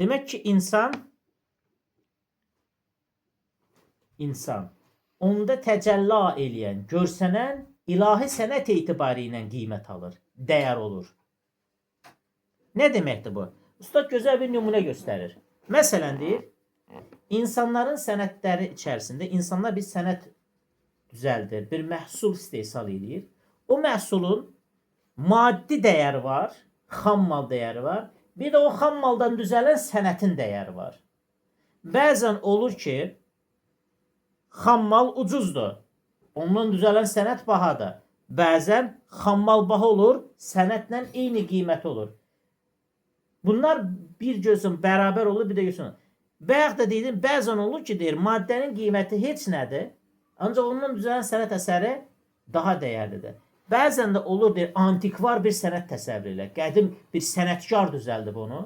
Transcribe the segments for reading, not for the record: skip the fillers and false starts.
Demək ki, insan onda təcəlli eləyən, görsənən ilahi sənət etibarı ilə qiymət alır, dəyər olur. Nə deməkdir bu? Ustad gözəl bir nümunə göstərir. Məsələn deyir, insanların sənətləri içərisində insanlar bir sənət düzəldir, bir məhsul istehsal edir. O məhsulun maddi dəyəri var, xam mal dəyəri var. Bir də o xam maldan düzələn sənətin dəyəri var. Bəzən olur ki, xam mal ucuzdur. Ondan düzələn sənət bahadır. Bəzən xam mal baha olur, sənətlə eyni qiymət olur. Bunlar bir gözün bərabər olur, bir də gözün. Bayaq da dedim, bəzən olur ki, deyir, maddənin qiyməti heç nədir, ancaq ondan düzələn sənət əsəri daha dəyərlidir. Bəzən də olur, deyir, antikvar bir sənət təsəvvür elə. Qədim bir sənətkar düzəldib onu.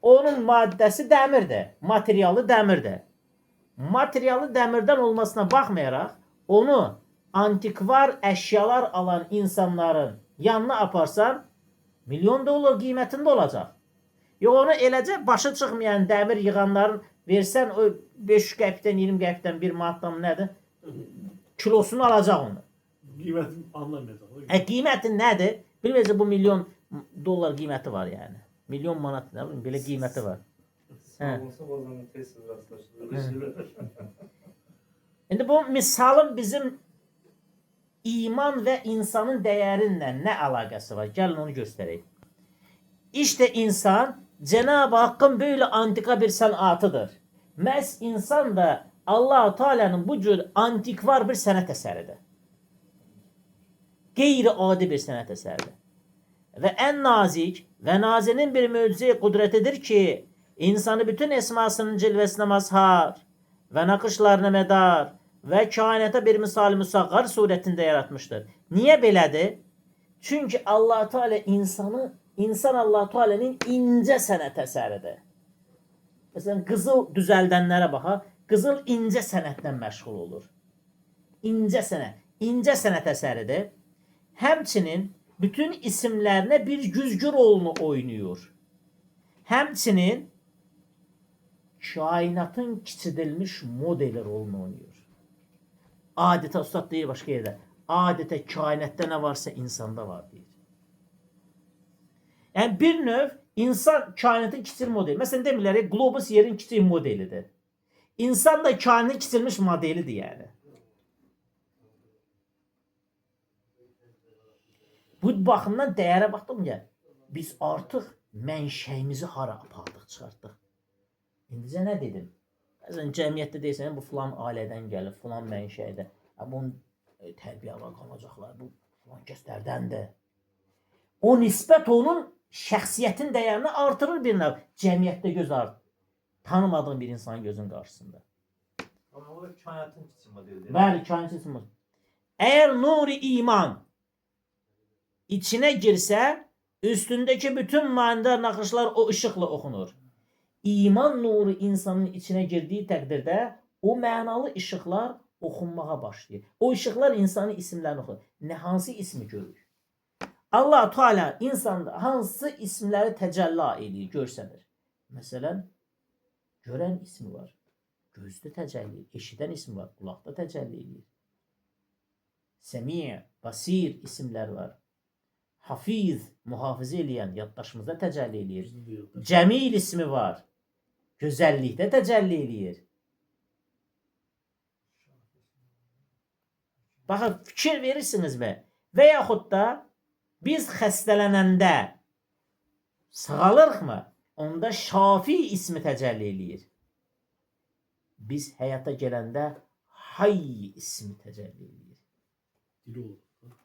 Onun maddəsi dəmirdir, materialı dəmirdir. Materialı dəmirdən olmasına baxmayaraq, onu antikvar əşyalar alan insanların yanına aparsan, milyon dolar qiymətində olacaq. Yox, onu eləcə başı çıxmayan dəmir yığanların versən, o 5 qəpikdən, 20 qəpikdən, 1 manatdan nədir? Kilosunu alacaq onu. Qiymətin anlamayacaq. Qiyməti nədir? Bilməcə bu milyon dolar qiyməti var yəni. Milyon manat, nə bilim, belə qiyməti var. İndi bu misalın bizim iman və insanın dəyərinlə nə əlaqəsi var? Gəlin onu göstərək. İşte insan Cenab-ı Hakk'ın böyle antika bir sanatıdır. Məhz insan da Allah-u Teala'nın bu cür antikvar bir sənət əsəridir. Qeyri-adi bir sənət əsəridir. Və ən nazik və nazinin bir möcüze qudretidir ki, insanı bütün esmasının cilvesinə mazhar və nakışlarına medar və kainata bir misal müsaqqar surətində yaratmışdır. Niyə belədir? Çünki Allah-u Teala insan Allah-u Teala'nın incə sənət əsəridir. Məsələn, qızıl düzəldənlərə baxa, qızıl incə sənətlə məşğul olur. İncə sənət əsəridir. Həmçinin bütün isimlərinə bir güzgü rolunu oynayır. Həmçinin kainatın kiçidilmiş modeli rolunu oynayır. Adətə, ustad deyir başqa yerdə, adətə kainatda nə varsa insanda var deyir. Yəni bir növ insan kainatın kiçik modeli. Məsələn demirlər, globus yerin kiçik modelidir. İnsan da kainatın kiçilmiş modelidir yəni. Bu baxımdan dəyərə baxdım ya, biz artıq mənşəyimizi hara apardıq, çıxartdıq. İndicə nə dedim? Bəzən cəmiyyətdə deyirsən, bu filan ailədən gəlir, filan mənşəydə. Bunun tərbiyə var, qalacaqlar, bu filan kəslərdəndir. O nisbət onun şəxsiyyətin dəyərini artırır bir növ. Cəmiyyətdə göz artır. Tanımadığın bir insanın gözün qarşısında. Ama o kainatın kiçik modelidir. Bəli, kainatın kiçik modeli. Əgər nuri iman içinə girsə, üstündəki bütün manidar naxışlar o ışıqla oxunur. İman nuru insanın içinə girdiyi təqdirdə o mənalı işıqlar oxunmağa başlayır. O işıqlar insanın isimlərini oxunur. Nə hansı ismi görür? Allah Teala insanda hansı isimləri təcəlli edir, görsənir. Məsələn, görən ismi var. Gözdə təcəlli, eşidən ismi var, qulaqda təcəlli edir. Səmi, basir isimlər var. Hafiz, mühafizə eləyən, yaddaşımızda təcəlli eləyir. Cəmil ismi var. Gözəllikdə təcəlli eləyir. Baxın, fikir verirsinizmi? Və yaxud da biz xəstələnəndə sağalırıqmı? Onda Şafi ismi təcəlli eləyir. Biz həyata gələndə Hayy ismi təcəlli eləyir. Dili olur.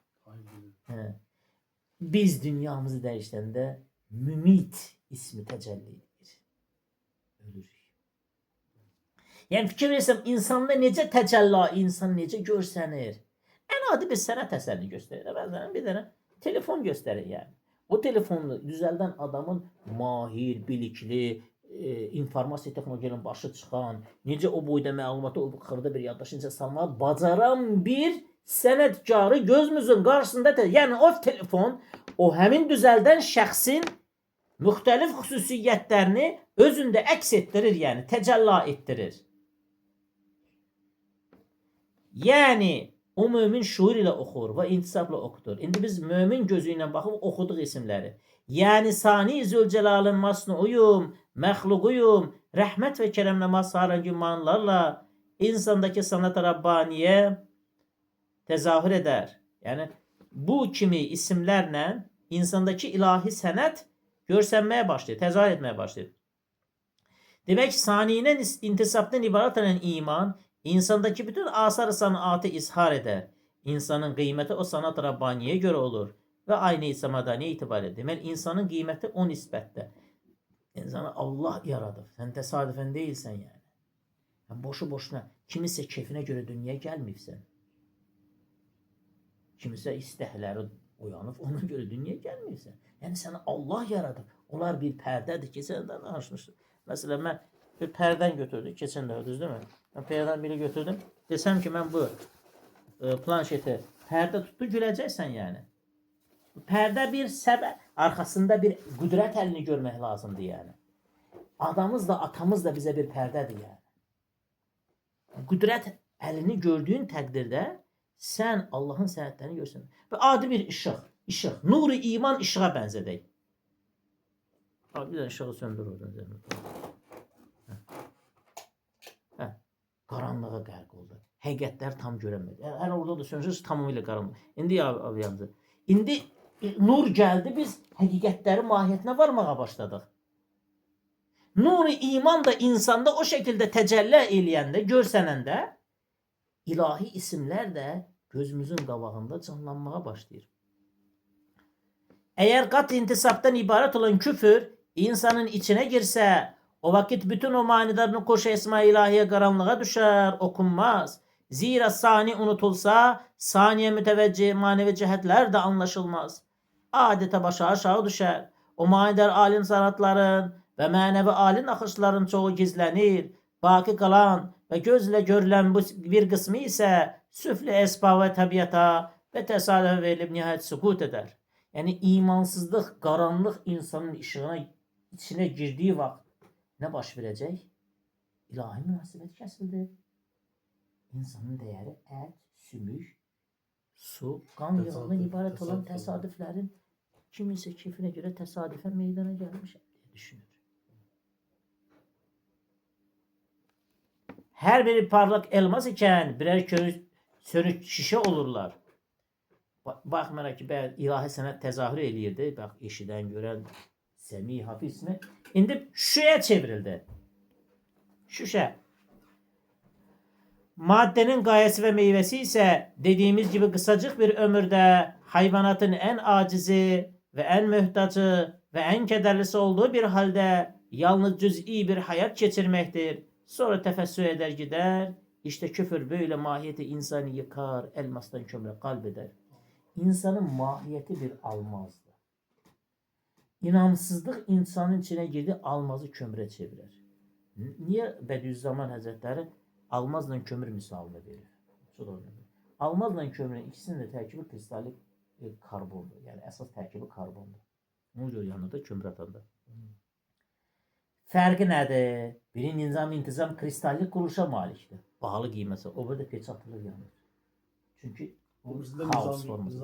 Biz dünyamızı dəyişəndə Mümit ismi təcəlli edir. Ölürük. Yəni fikir versəm, insanda necə təcəlli, insan necə görsənir? Ən adi bir sənət əsərini göstərir. Bəzən bir dənə telefon göstərir yəni. O telefonu düzəldən adamın mahir, bilikli, informasiya texnologiyanın başı çıxan, necə o boyda məlumatı o xırda bir yaddaşınca salmağı bacaran bir sənətkarı gözümüzün qarşısında, yəni o telefon o həmin düzəldən şəxsin müxtəlif xüsusiyyətlərini özündə əks etdirir, yəni təcəlla etdirir. Yəni o mömin şuur ilə oxur və intisabla oxudur. İndi biz mömin gözü ilə baxıb oxuduq isimləri. Yəni Sani Zülcelal'ın masnuuyum, məxluquyum, rəhmət və kərəmlə mazhar gümanlarla insandakı sanat Rabbaniyə təzahür edər. Yəni bu kimi isimlərlə insandakı ilahi sənət görsənməyə başlayır, təzahür etməyə başlayır. Demək saniyinin intisabdan ibarət olan iman insandaki bütün asar sanatı izhar eder. İnsanın kıymeti o sanat Rabbaniye göre olur. Ve aynı samadaniye itibar eder. Demek insanın kıymeti o nispette. İnsanı Allah yaradır. Sen tesadüfen değilsen yani. Boşu boşuna kimisi keyfine göre dünyaya gelmeyipsen. Kimisi istəkləri uyanıb ona göre dünyaya gelmeyipsen. Yani seni Allah yaradır. Onlar bir pərdedir ki, senden danışmışdır. Mesela ben bir pərdən götürdüm. Keçən də düz değil mi? Ben pərdən biri götürdüm. Desem ki ben bu planşeti pərdə tutdu, güləcəksən yani. Pərdə bir səbəb, arkasında bir qüdrət əlini görmək lazımdır yani. Adamız da atamız da bize bir pərdədir yani. Qüdrət əlini gördüğün təqdirdə sen Allah'ın sənətlərini görsən. Və adi bir ışıq, nuru iman ışığa bənzədək. Bir de ışığı söndür oradan. Qaranlığa qərq oldu. Həqiqətlər tam görənmədi. Hər orada da sönsüz tamamilə qaranlıq. İndi yandı. İndi nur gəldi, biz həqiqətlərin mahiyyətinə varmağa başladıq. Nur-i iman da insanda o şəkildə təcəllə eləyəndə, görsənəndə ilahi isimlər də gözümüzün qabağında canlanmağa başlayır. Eğer kat intisaptan ibaret olan küfür insanın içine girse o vakit bütün o manidarını koşu esma-i ilahiye karanlığa düşer, okunmaz. Zira sani unutulsa saniye müteveccih manevi cihetler de anlaşılmaz. Adeta başa aşağı düşer. O manidar alin sanatların ve manevi alin akışların çoğu gizlenir. Baki kalan ve gözle görülen bu bir kısmı ise süfli esba ve tabiata ve tesadüfe verilip nihayet sukut eder. Yani imansızlık, karanlık insanın içine girdiği vakit ne baş verecek? İlahi münasebet kesildi. İnsanın değeri et, sümük, su, kan yağından ibaret olan tesadüflerin kimisi keyfine göre tesadüfen meydana gelmiş diye düşünür. Her biri parlak elmas iken birer sönük şişe olurlar. Baxmayaraq ki, ilahi sənət təzahür eləyirdi. Bax, eşidən, görən, səmi, hafiz mi? İndi şüşəyə çevrildi. Şüşə. Maddenin gayesi ve meyvesi ise dediğimiz gibi kısacık bir ömürde hayvanatın en acizi ve en mühtacı ve en kederlisi olduğu bir halde yalnız cüz'i bir hayat geçirmektir. Sonra tefessü eder gider. İşte küfür böyle mahiyeti insanı yıkar, elmastan kömre kalbeder. İnsanın mahiyeti bir almazdı. İnamsızlık insanın içine girdi, almazı kömre çevirir. Niye Bediüzzaman Hazretleri almazla kömür misalını verir? Almazla kömürün ikisinin de tərkibi kristallik karbondur. Yani esas tərkibi karbondur. Onun göre yanında kömür atanda. Fərqi nədir? Biri nizam-intizam kristallik quruluşa malikdir. Bahalı qiyməsi. O burada peç atılır yanır. Çünkü kaos forması.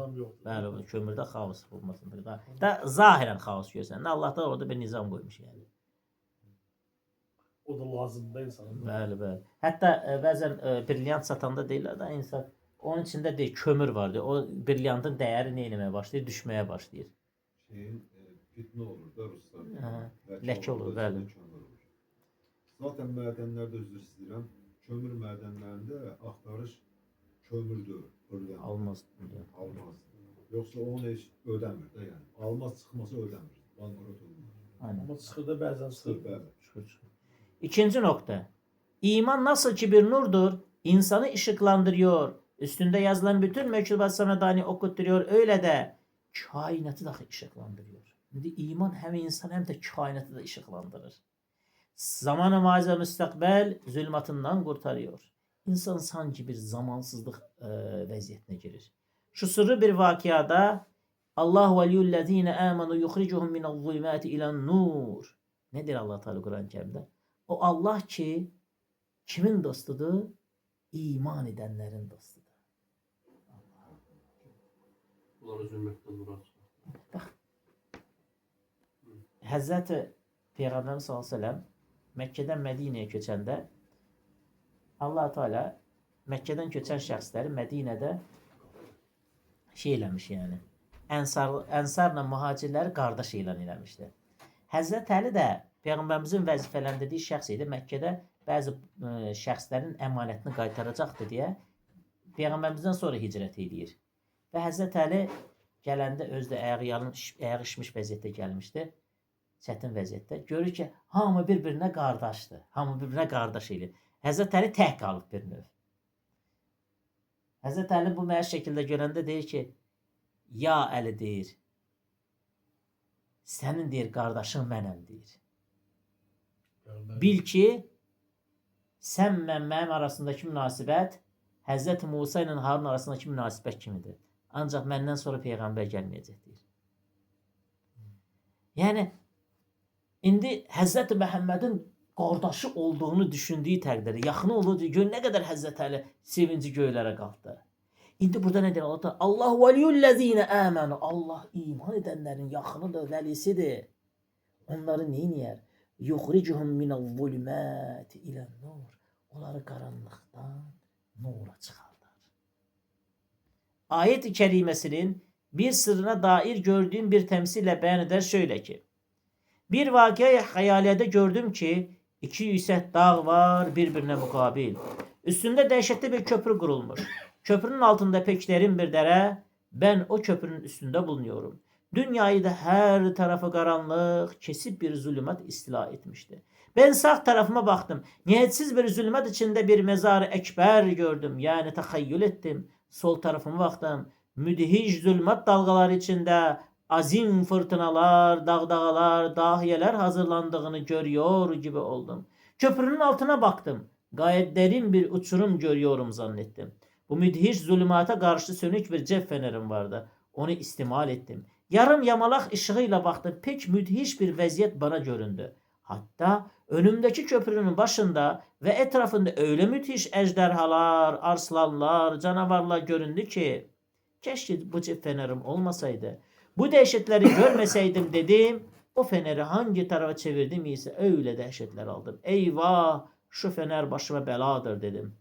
Bəli, kömürdə kaos formasıdır. Da zahirən kaos görsən. Allah da orada bir nizam qoymuş yani. O da lazım da insanın. Bəli. Hətta bəzən brilyant satanda deyirlər də insan onun içində deyil, kömür var diyor. O brilyantın dəyəri nə etməyə başlayır? Düşməyə başlayır. Fitne olur da Ruslar. Ləkə olur, bəli. Zaten mədənlərdə üzr istəyirəm. Kömür mədənlərində axtarış kömürdür. Almaz. Almaz. Yoksa onu hiç ödemir de yani. Almaz çıkması ödemir. Bankrot olur. Aynen. Ama sıkıda bazen sıkır. İkinci nokta. İman nasıl ki bir nurdur, insanı ışıklandırıyor. Üstünde yazılan bütün mektubat samadani okutturuyor. Öyle de kainatı da ışıklandırıyor. Şimdi iman hem insan hem de kainatı da ışıklandırır. Zaman-ı mazi müstakbel zulmatından kurtarıyor. İnsan sanki bir zamansızlık vəziyyətinə girir. Şu sırrı bir vakiyada Allah veliyullezine amenu yukhricuhum minez-zulumati ilen-nur. Nedir Allah Teala Kur'an-ı Kerim'de? O Allah ki kimin dostudur? İman edenlerin dostudur. Bunları zülmetten Murat. Hazreti Peygamber sallallahu aleyhi ve sellem Mekke'den Medine'ye köçəndə Allah Teala Mekke'den köçən şəxsləri Medine'də şey eləmiş yəni. Ənsarla mühacirləri qardaş elan eləmişdi. Həzrət Əli də Peyğəmbərimizin vəzifələndirdiyi şəxs idi. Məkkədə bəzi şəxslərin əmanətini qaytaracaqdı deyə Peyğəmbərimizdən sonra hicrət edir. Və Həzrət Əli gələndə özü də ayağı işmiş vəziyyətdə gəlmişdi. Çətin vəziyyətdə. Görür ki, hamı bir-birinə qardaşdır. Hamı bir-birinə qardaş edir. Həzrət Əli tək qalıb bir növ. Həzrət Əli bu məəş şəkildə görəndə deyir ki, ya Əli deyir, sənin deyir qardaşın mənəm deyir. Bil ki, sən mənim arasındakı münasibət Həzrət Musa ilə Harun arasındakı münasibət kimidir. Ancaq məndən sonra Peyğəmbər gəlməyəcək deyir. Yəni, indi Həzrət Məhəmmədin qardaşı olduğunu düşündüyü təqdirdə, yaxını olduğu gör nə qədər Həzrət Əli sevinci göylərə qalxdı. İndi burada nə deyir Allah? Allah veliyullezine amenu. Allah iman edənlərin yaxınıdır, vəlisidir. Onları neyniyər? Yukhricuhum minez-zulumati ilen-nur. Onları qaranlıqdan nura çıxardar. Ayet-i kəriməsinin bir sırrına dair gördüğüm bir temsille beyan eder şöyle ki. Bir vakıya hayalede gördüm ki iki yüksek dağ var birbirine mukabil. Üstünde dehşetli bir köprü kurulmuş. Köprünün altında pek derin bir dere. Ben o köprünün üstünde bulunuyorum. Dünyayı da her tarafı karanlık, kesip bir zulümat istila etmişti. Ben sağ tarafıma baktım. Nihayetsiz bir zulümat içinde bir mezar-ı ekber gördüm. Yani tahayyül ettim. Sol tarafıma baktım. Müdhiş zulümat dalgalar içinde azim fırtınalar, dağdağalar, dahiyeler hazırlandığını görüyor gibi oldum. Köprünün altına baktım. Gayet derin bir uçurum görüyorum zannettim. Bu müdhiş zulümata karşı sönük bir cep fenerim vardı. Onu istimal ettim. Yarım yamalak ışığıyla baktım. Pek müdhiş bir vaziyet bana göründü. Hatta önümdeki köprünün başında ve etrafında öyle müthiş ejderhalar, arslanlar, canavarlar göründü ki keşke bu cep fenerim olmasaydı. Bu dehşetleri görmeseydim dedim. O feneri hangi tarafa çevirdim ise öyle dehşetler aldım. Eyvah, şu fener başıma beladır dedim.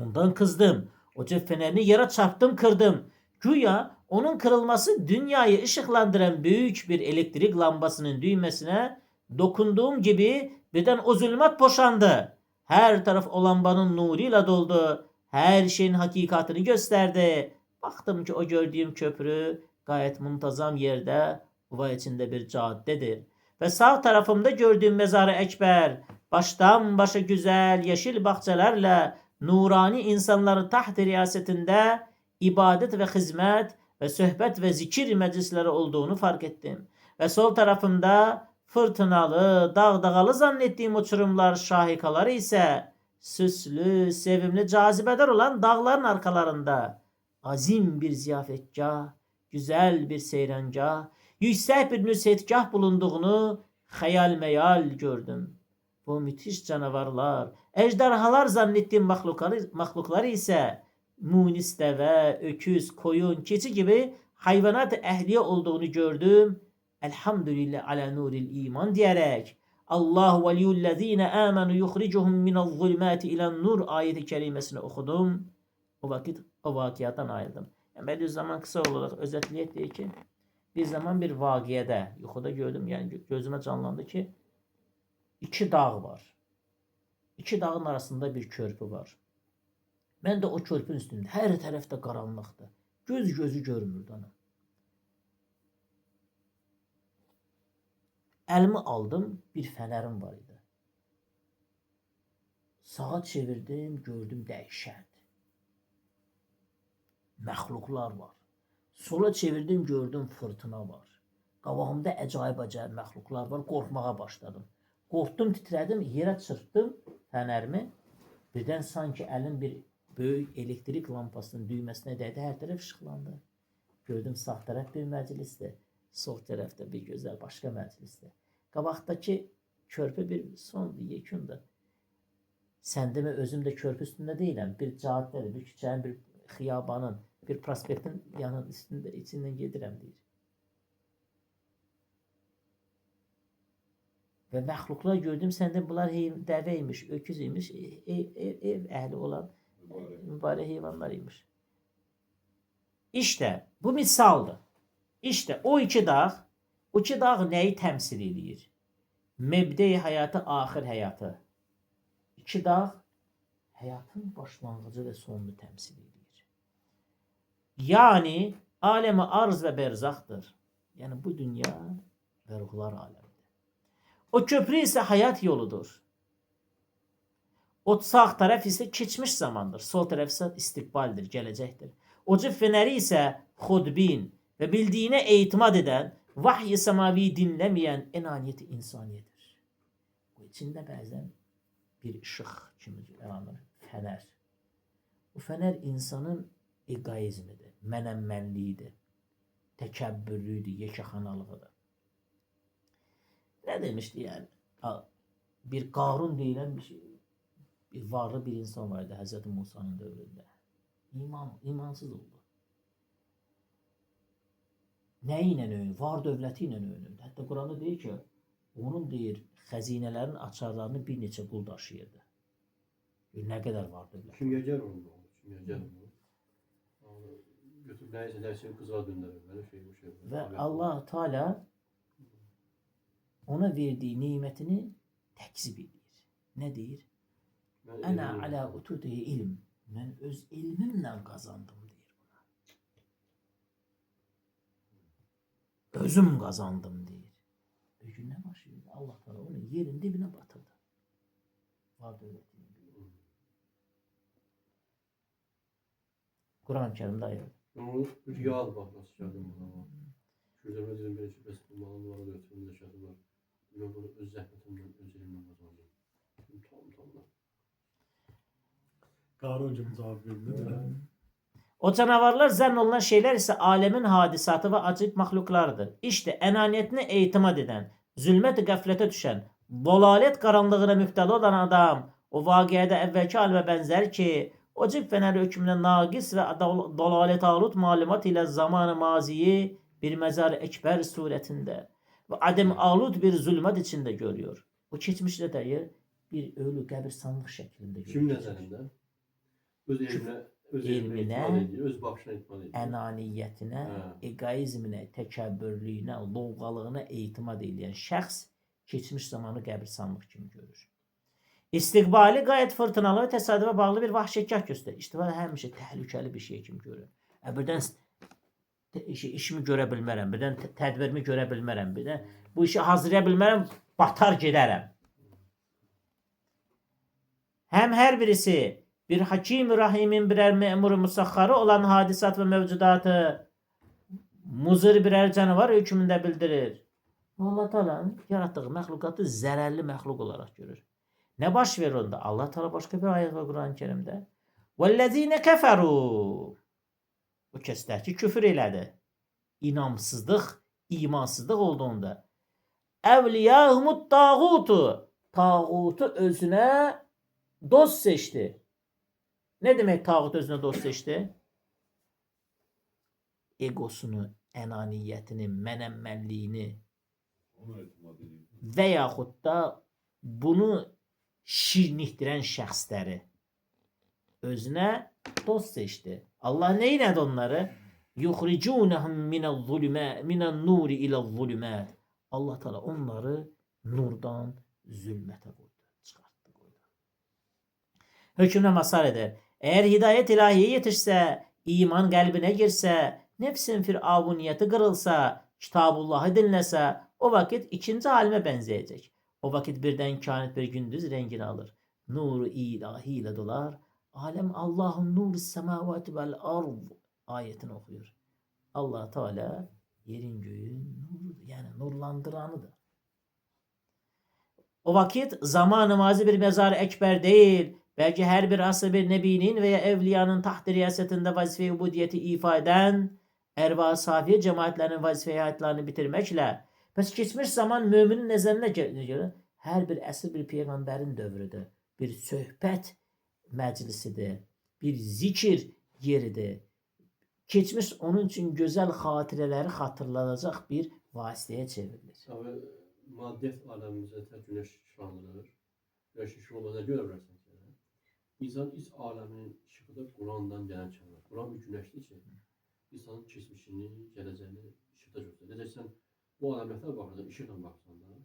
Ondan kızdım. O cep fenerini yere çarptım, kırdım. Güya onun kırılması dünyayı ışıklandıran büyük bir elektrik lambasının düğmesine dokunduğum gibi birden o zulümat boşandı. Her taraf o lambanın nuruyla doldu. Her şeyin hakikatini gösterdi. Baktım ki o gördüğüm köprü gayet muntazam yerde, uva içinde bir caddedir. Ve sağ tarafımda gördüğüm mezar-ı ekber, baştan başa güzel yeşil bahçelerle nurani insanların taht riyasetinde ibadet ve hizmet ve sohbet ve zikir meclisleri olduğunu fark ettim. Ve sol tarafımda fırtınalı, dağdağalı zannettiğim uçurumlar, şahikaları ise süslü, sevimli, cazibedar olan dağların arkalarında azim bir ziyafetgah, güzel bir seyrengah, yüksek bir nüsetgah bulunduğunu hayal meyal gördüm. Bu müthiş canavarlar, ejderhalar zannettiğim mahlukları ise munis deve, öküz, koyun, keçi gibi hayvanat-ı ehliye olduğunu gördüm. Elhamdülillah ala nuril iman diyerek Allah veliyullezine amenu yukhricuhum minez-zulumati ilen-nur ayeti kerimesini okudum. O vakit o vakiyattan ayrıldım. Yani Bediüzzaman kısa olarak özetleyip diye ki bir zaman bir vakiyede yuxuda gördüm, yani gözüme canlandı ki iki dağ var. İki dağın arasında bir körpü var. Ben de o körpünün üstünde, her tarafta karanlıktı. Gözü görmürdü ona. Elimi aldım, bir fenerim var idi. Sağa çevirdim, gördüm dehşet. Məxluqlar var. Sola çevirdim, gördüm fırtına var. Qabağımda əcayib məxluqlar var. Qorxmağa başladım. Qorxdum, titrədim, yerə çırpdım fənərimi. Birdən sanki əlim bir böyük elektrik lampasının düyməsinə dəydi, hər tərəf işıqlandı. Gördüm sağ tərəf bir məclisdir. Sol tərəfdə bir gözəl başqa məclisdir. Qabaqdakı körpü bir sondur, yekundur. Sən demə özüm də körpü üstündə deyiləm. Bir caddədir, bir küçənin, bir xiyabanın, bir prospektin yanının üstündə, içindən gedirəm deyir. Və məxluqlar gördüm, səndə bunlar dəvə imiş, öküz imiş, ev əhli olan mübarək heyvanlar imiş. İşte bu misaldır. İşte o iki dağ nəyi təmsil edir? Məbdə-i həyatı, axir həyatı. İki dağ həyatın başlanğıcı və sonunu təmsil edir. Yani alemi arz və berzaqdır. Yəni bu dünya və ruhlar aləmidir. O köprü ise hayat yoludur. O sağ taraf ise keçmiş zamandır. Sol taraf ise istikbaldir, gelecektir. O cüb feneri ise xudbin ve bildiğine eğitimad eden, vahiy-i semavi dinlemeyen enaniyeti insaniyedir. Bu içinde bəzən bir ışık kimi yaranır, fener. Bu fener insanın egoizmidir, mənəmmənliyidir, təkəbbürlüydür, yekəxanalığıdır. Ne demişti yani? Bir Qarun deyilən bir varlı bir insan vardı Hz. Musa'nın dövründə. İmansız oldu. Nəyi ilə öyünür? Var dövləti ilə öyünür. Hətta Quranda deyir ki, onun deyir, xəzinələrin açarlarını bir neçə qul daşıyırdı. Nə qədər var dövlət? Kimyagər oldu. Kimyagər oldu. Götürüb nəyəsə dərsini qıza döndürür. Böyle şey. Və Allah Teala ona verdiği nimetini tekzip edir. Ne deyir? Ana ala utudihi ilm. Ben öz ilmimle kazandım deyir buna. Özüm kazandım deyir. Bir gün ne başlıyor? Allah Teala onu yerin dibine batırdı. Var dövletini. Kur'an-ı Kerim'de ayırdı. Onu rüya bak nasıl geldim buna. Şurada dedim bir çıkması malını var götürüm de şatı var. Ben bunu öz zəhmətimdən, öz elimdən kazandım. Tam. Qaruncum cavab verdi. O canavarlar zənn olunan şeyler ise alemin hadisatı ve acayip mahluklardır. İşte enaniyetine eğitimad eden, zulmet-i gaflete düşen, dolalet karanlığına müptela olan adam, o vakiada evvelki halime benzer ki, o cib feneri hükmüne nagis ve dolalet alut malumat ile zamanı maziyi bir mezar-ı ekber suretinde ve adem alut bir zulmet içinde görüyor. O geçmişte dair bir ölü qəbirstanlıq şeklinde görüyor. Kim nəzərində? Öz elminə edir, öz baxışına etibar edir. Enaniyyətinə, egoizminə, təkəbbürlüyünə, lovğalığına etimad edən şəxs keçmiş zamanı qəbirstanlıq kimi görür. İstiqbali gayet fırtınalı ve tesadüfe bağlı bir vahşetgah gösterir. İştifa həmişə təhlükəli bir şey kimi görür. Birdən işimi görə bilmərəm, birdən tədbirimi görə bilmərəm, birdən bu işi hazırlaya bilmərəm, batar gedərəm. Hem her birisi bir hakim-i rahimin birer memuru musakharı olan hadisat ve mevcudatı muzır birer canavar hükmünde bildirir. Allah Teala'nın yarattığı məxluqatı zərərli məxluq olarak görür. Ne baş verir onda? Allah Teala başka bir ayet var Kur'an-ı Kerim'de. وَالَّذ۪ينَ كَفَرُوا O kəslər ki küfür elədi. İnamsızlıq, imansızlıq olduğunda. اَوْلِيَاهُمُ tağutu Tağutu özüne dost seçti. Ne demek tağut özüne dost seçti? Egosunu, enaniyetini, mənəmmənliyini və yaxud da bunu şirnikdirən şəxsləri özünə dost seçti. Allah neynədi onları? يُخْرِجُونَهُمْ مِنَ النُّورِ إِلَى الظُّلُمَاتِ Allah Teala onları nurdan zulmete koydu. Çıkarttı koydu. Hükümle masar eder. Eğer hidayet ilahiye yetişse, iman kalbine girse, nefsin firavuniyeti kırılsa, Kitabullah'ı dinlese, o vakit ikinci halime benzeyecek. O vakit birden kânet bir gündüz rengini alır. Nuru ilahiyle dolar. Alem Allah'ın nuru semavati vel arz ayetini okuyor. Allah Teala yerin göğün nuru, yani nurlandıranıdır. O vakit zaman-ı mazi bir mezar-ı ekber değil, belki her bir asır bir nebinin veya evliyanın taht-ı riyasetinde vazife-i ubudiyeti ifa eden Ərva safiyə cemaatlərinin vəzifə həyatlarını bitirməklə, bəs keçmiş zaman müminin nəzərinə gəlir. Hər bir əsr bir peyğəmbərin dövrüdür. Bir söhbət məclisidir. Bir zikir yeridir. Keçmiş onun üçün gözəl xatirələri xatırladacaq bir vasitəyə çevrilir. Abi maddiyat aləmimizdə tək güneş işıqlandırır. Güneş işığı olmadan görə bilərsən ki, insan iç aləminin işığı da Qurandan gələn kəlmə. Quran bir güneşdir ki, insanın keçmişini, gələcəyini işıqda göstərir. Necə sən bu aləmətə baxırsan, işıqla baxırsan da,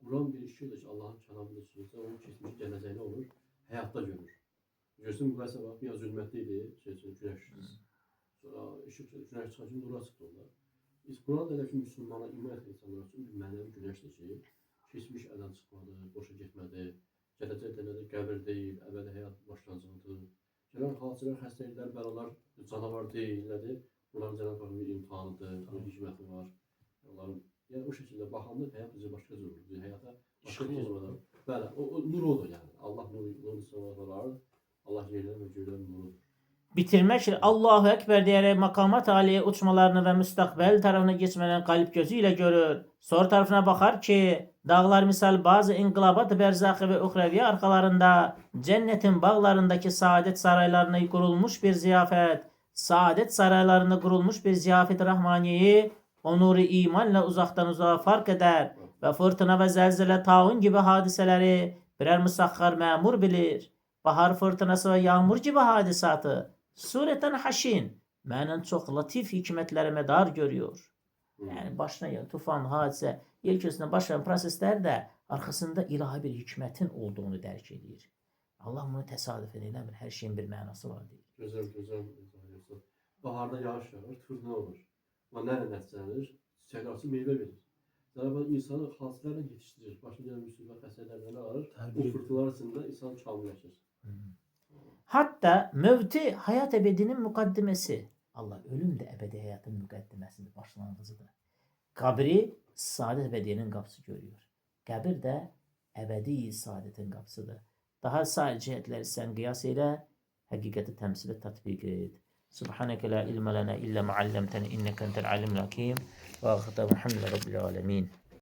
Quran bir işıqdır ki, Allahın kəlamıdır ki, onun keçmiş gələcəyini olur, həyatda görür. Görsən bu qəsə bax, bir az zülmətli idi, güneş. Sonra işıq güneş çıxan kimi nura çıxdı onlar. Quran da ki, müsəlmana iman edən insanlar üçün bir mənəvi güneşdir ki, keçmiş əldən çıxmadı, boşa getmədi, gələcək demədə qəbir deyil, əbədi həyat başlanacaqdır. Gələn hadisələr, xəstəliklər, bəlalar canavar deyil, nədir? Bunların Cənab-ı bir imtihanıdır, bir hikməti var. Onların, yəni o şəkildə baxanda həyat bizə başqa cür olur. Həyata başqa cür olmadan. Bəli, o nur odur yəni. Allah nuru insanlar, Allah yerlərin və göylərin nurudur. Bitirməklə Allahu Ekber diyerek makamat aliye uçmalarını ve müstakbel tarafına geçmelerini kalp gözüyle görür. Sonra tarafına bakar ki dağlar misal bazı inkılabat berzakı ve uhrevi arkalarında cennetin bağlarındaki saadet saraylarına kurulmuş bir ziyafet, saadet saraylarında kurulmuş bir ziyafet rahmaniyeyi o nuru imanla uzaktan uzağa fark eder ve fırtına ve zelzele taun gibi hadiseleri birer musakhar memur bilir. Bahar fırtınası ve yağmur gibi hadisatı sureten haşin, məndən çox latif hikmətlərə medar görüyor. Yəni başına gələn tufan, hadisə, yer kürəsində baş verən proseslər də arxasında ilahi bir hikmətin olduğunu dərk edir. Allah bunu təsadüf eləmir, hər şeyin bir mənası var deyir. Gözəl. Baharda yağış yağır, fırtına olur. Amma nə nəticələnir? Çiçək açıb meyvə verir. Cənab-ı insanı hadisələrlə yetişdirir. Başına gələn müsibət xəstəliklərdən alır. O fırtınalar içində insan kamilləşir. Hatta mevti hayat ebedinin mukaddimesi. Allah ölüm de ebedi hayatın mukaddimesidir, başlangıcıdır. Kabri saadet ebediyenin kapısı görüyor. Kabir de ebedi saadetin kapısıdır. Daha sağ cihetleri sen kıyas ile hakikati temsili tatbik et. Subhaneke la ilme lena illa ma'allemteni inneke entel alimul hakim ve ahtamu hamle rabbil alemin.